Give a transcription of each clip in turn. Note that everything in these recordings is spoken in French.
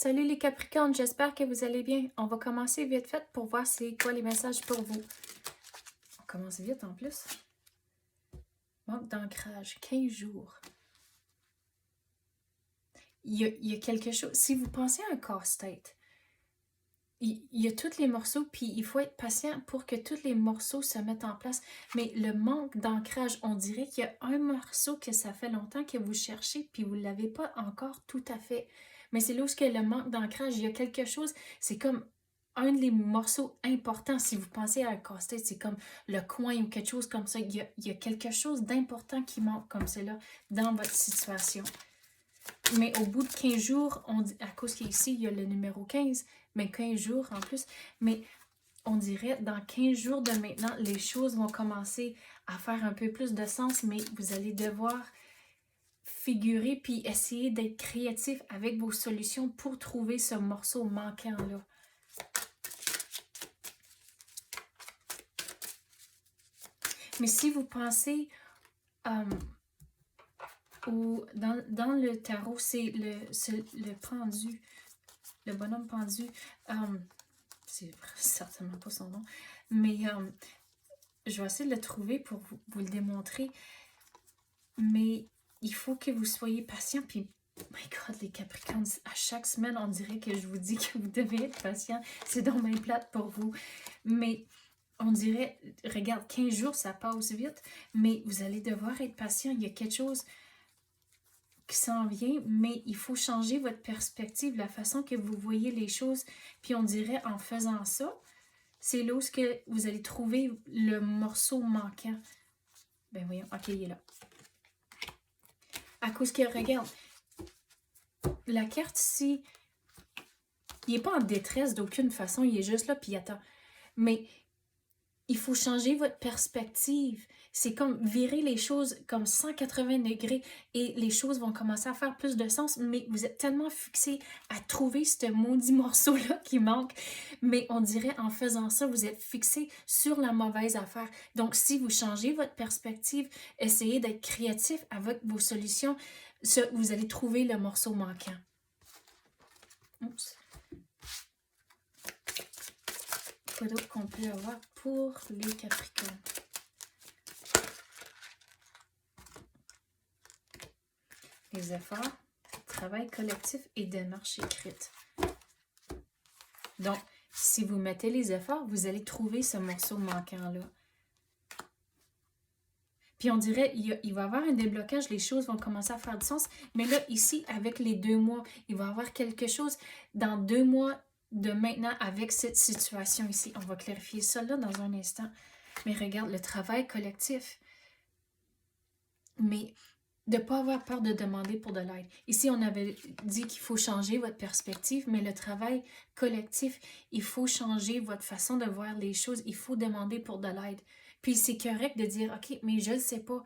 Salut les Capricornes, j'espère que vous allez bien. On va commencer vite fait pour voir c'est quoi les messages pour vous. On commence vite en plus. Manque d'ancrage, 15 jours. Il y a quelque chose, si vous pensez à un casse-tête, il y a tous les morceaux, puis il faut être patient pour que tous les morceaux se mettent en place. Mais le manque d'ancrage, on dirait qu'il y a un morceau que ça fait longtemps que vous cherchez, puis vous ne l'avez pas encore tout à fait. Mais c'est là où le manque d'ancrage, il y a quelque chose, c'est comme un des morceaux importants. Si vous pensez à un casse-tête, c'est comme le coin ou quelque chose comme ça. Il y a quelque chose d'important qui manque comme cela dans votre situation. Mais au bout de 15 jours, on dit, à cause qu'ici, il y a le numéro 15, mais 15 jours en plus, mais on dirait dans 15 jours de maintenant, les choses vont commencer à faire un peu plus de sens, mais vous allez devoir figurer puis essayer d'être créatif avec vos solutions pour trouver ce morceau manquant-là. Mais si vous pensez dans le tarot, c'est le pendu, le bonhomme pendu. C'est certainement pas son nom, mais je vais essayer de le trouver pour vous le démontrer. Mais il faut que vous soyez patient, puis my God, les Capricornes, à chaque semaine, on dirait que je vous dis que vous devez être patient. C'est donc bien plate pour vous. Mais on dirait, regarde, 15 jours, ça passe vite, mais vous allez devoir être patient. Il y a quelque chose qui s'en vient, mais il faut changer votre perspective, la façon que vous voyez les choses. Puis on dirait, en faisant ça, c'est là où vous allez trouver le morceau manquant. Ben voyons, ok, il est là. À cause que, regarde, la carte ici, il n'est pas en détresse d'aucune façon, il est juste là, puis il attend. Mais il faut changer votre perspective. C'est comme virer les choses comme 180 degrés et les choses vont commencer à faire plus de sens, mais vous êtes tellement fixé à trouver ce maudit morceau-là qui manque. Mais on dirait en faisant ça, vous êtes fixé sur la mauvaise affaire. Donc, si vous changez votre perspective, essayez d'être créatif avec vos solutions, vous allez trouver le morceau manquant. Oups. Quoi d'autre qu'on peut avoir pour les Capricornes? Les efforts, travail collectif et démarche écrite. Donc, si vous mettez les efforts, vous allez trouver ce morceau manquant-là. Puis on dirait, il va y avoir un déblocage, les choses vont commencer à faire du sens. Mais là, ici, avec les 2 mois, il va y avoir quelque chose dans 2 mois de maintenant avec cette situation ici. On va clarifier ça là dans un instant. Mais regarde, le travail collectif. Mais de ne pas avoir peur de demander pour de l'aide. Ici, on avait dit qu'il faut changer votre perspective, mais le travail collectif, il faut changer votre façon de voir les choses. Il faut demander pour de l'aide. Puis c'est correct de dire, OK, mais je ne sais pas,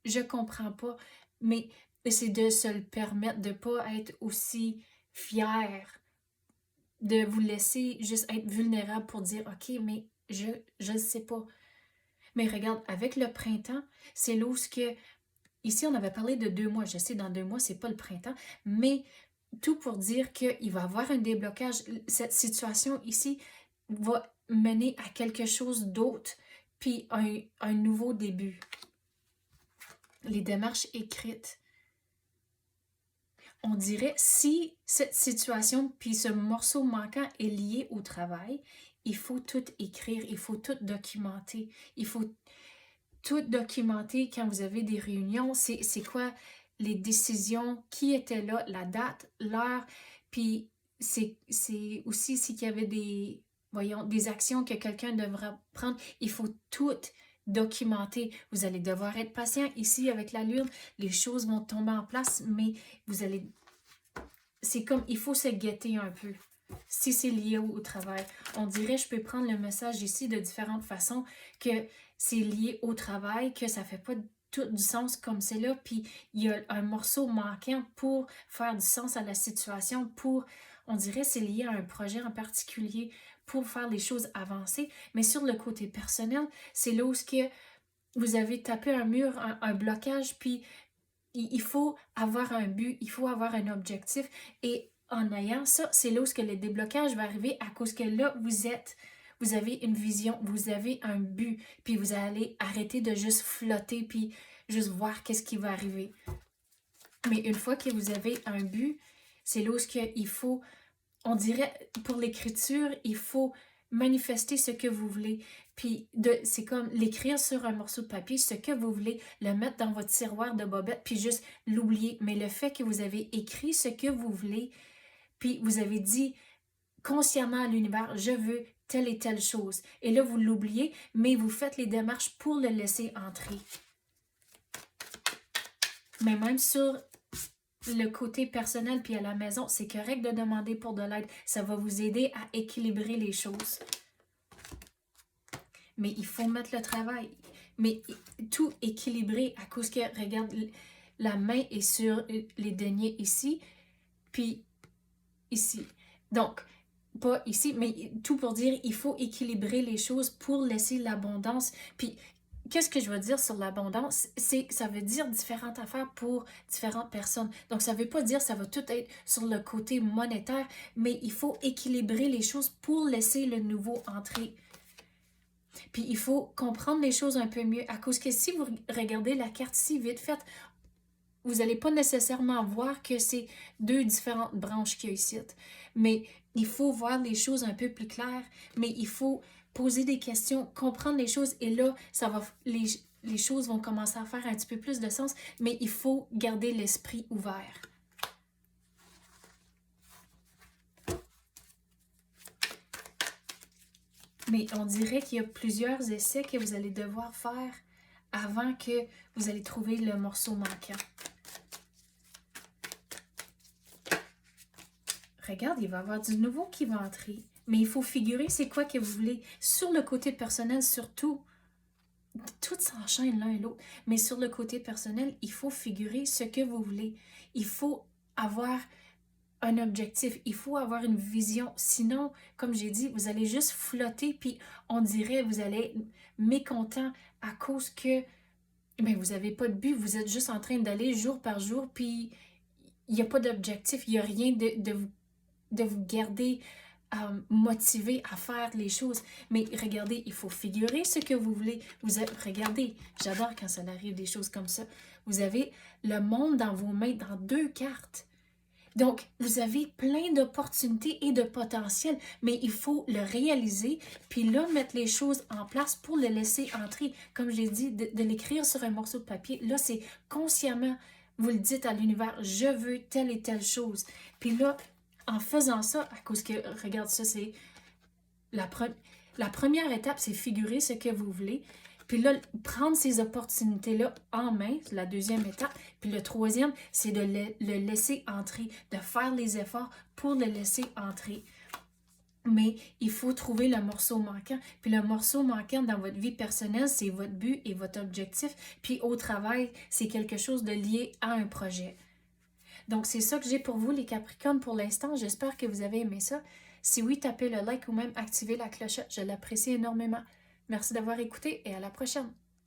je ne comprends pas. Mais c'est de se le permettre, de ne pas être aussi fier, de vous laisser juste être vulnérable pour dire, OK, mais je ne sais pas. Mais regarde, avec le printemps, c'est là où ici, on avait parlé de 2 mois. Je sais, dans 2 mois, c'est pas le printemps, mais tout pour dire qu'il va y avoir un déblocage. Cette situation ici va mener à quelque chose d'autre, puis un nouveau début. Les démarches écrites. On dirait, si cette situation, puis ce morceau manquant est lié au travail, il faut tout écrire, il faut tout documenter, il faut tout documenter quand vous avez des réunions. C'est quoi les décisions, qui était là, la date, l'heure, puis c'est aussi s'il y avait des actions que quelqu'un devra prendre. Il faut tout documenter. Vous allez devoir être patient. Ici, avec la lune, les choses vont tomber en place, mais vous allez... C'est comme, il faut se guetter un peu. Si c'est lié au travail. On dirait, je peux prendre le message ici de différentes façons, que c'est lié au travail, que ça fait pas tout du sens comme c'est là, puis il y a un morceau manquant pour faire du sens à la situation, on dirait c'est lié à un projet en particulier pour faire les choses avancer, mais sur le côté personnel, c'est là où vous avez tapé un mur, un blocage, puis il faut avoir un but, il faut avoir un objectif, et en ayant ça, c'est là où ce que le déblocage va arriver à cause que là, vous avez une vision, vous avez un but, puis vous allez arrêter de juste flotter, puis juste voir qu'est-ce qui va arriver. Mais une fois que vous avez un but, c'est là où il faut, on dirait, pour l'écriture, il faut manifester ce que vous voulez. Puis c'est comme l'écrire sur un morceau de papier, ce que vous voulez, le mettre dans votre tiroir de bobette, puis juste l'oublier. Mais le fait que vous avez écrit ce que vous voulez, puis vous avez dit consciemment à l'univers, je veux telle et telle chose. Et là, vous l'oubliez, mais vous faites les démarches pour le laisser entrer. Mais même sur le côté personnel puis à la maison, c'est correct de demander pour de l'aide. Ça va vous aider à équilibrer les choses. Mais il faut mettre le travail. Mais tout équilibré à cause que, regarde, la main est sur les deniers ici, puis ici. Donc, pas ici, mais tout pour dire, il faut équilibrer les choses pour laisser l'abondance. Puis, qu'est-ce que je veux dire sur l'abondance? C'est que ça veut dire différentes affaires pour différentes personnes. Donc, ça ne veut pas dire que ça va tout être sur le côté monétaire, mais il faut équilibrer les choses pour laisser le nouveau entrer. Puis, il faut comprendre les choses un peu mieux, à cause que si vous regardez la carte ici, vite faite, vous n'allez pas nécessairement voir que c'est deux différentes branches qu'il y a ici. Mais il faut voir les choses un peu plus claires, mais il faut poser des questions, comprendre les choses, et là, les choses vont commencer à faire un petit peu plus de sens, mais il faut garder l'esprit ouvert. Mais on dirait qu'il y a plusieurs essais que vous allez devoir faire avant que vous allez trouver le morceau manquant. Regarde, il va y avoir du nouveau qui va entrer. Mais il faut figurer c'est quoi que vous voulez. Sur le côté personnel, surtout, tout s'enchaîne l'un et l'autre. Mais sur le côté personnel, il faut figurer ce que vous voulez. Il faut avoir un objectif. Il faut avoir une vision. Sinon, comme j'ai dit, vous allez juste flotter, puis on dirait vous allez être mécontent à cause que vous n'avez pas de but. Vous êtes juste en train d'aller jour par jour, puis il n'y a pas d'objectif. Il n'y a rien de vous garder motivé à faire les choses. Mais regardez, il faut figurer ce que vous voulez. Regardez, j'adore quand ça arrive des choses comme ça. Vous avez le monde dans vos mains, dans 2 cartes. Donc, vous avez plein d'opportunités et de potentiel, mais il faut le réaliser, puis là, mettre les choses en place pour le laisser entrer. Comme j'ai dit, de l'écrire sur un morceau de papier, là, c'est consciemment, vous le dites à l'univers, je veux telle et telle chose. Puis là, en faisant ça, à cause que, regarde ça, c'est la première étape, c'est figurer ce que vous voulez. Puis là, prendre ces opportunités-là en main, c'est la deuxième étape. Puis le troisième, c'est de le laisser entrer, de faire les efforts pour le laisser entrer. Mais il faut trouver le morceau manquant. Puis le morceau manquant dans votre vie personnelle, c'est votre but et votre objectif. Puis au travail, c'est quelque chose de lié à un projet. Donc, c'est ça que j'ai pour vous, les Capricornes, pour l'instant. J'espère que vous avez aimé ça. Si oui, tapez le like ou même activez la clochette. Je l'apprécie énormément. Merci d'avoir écouté et à la prochaine.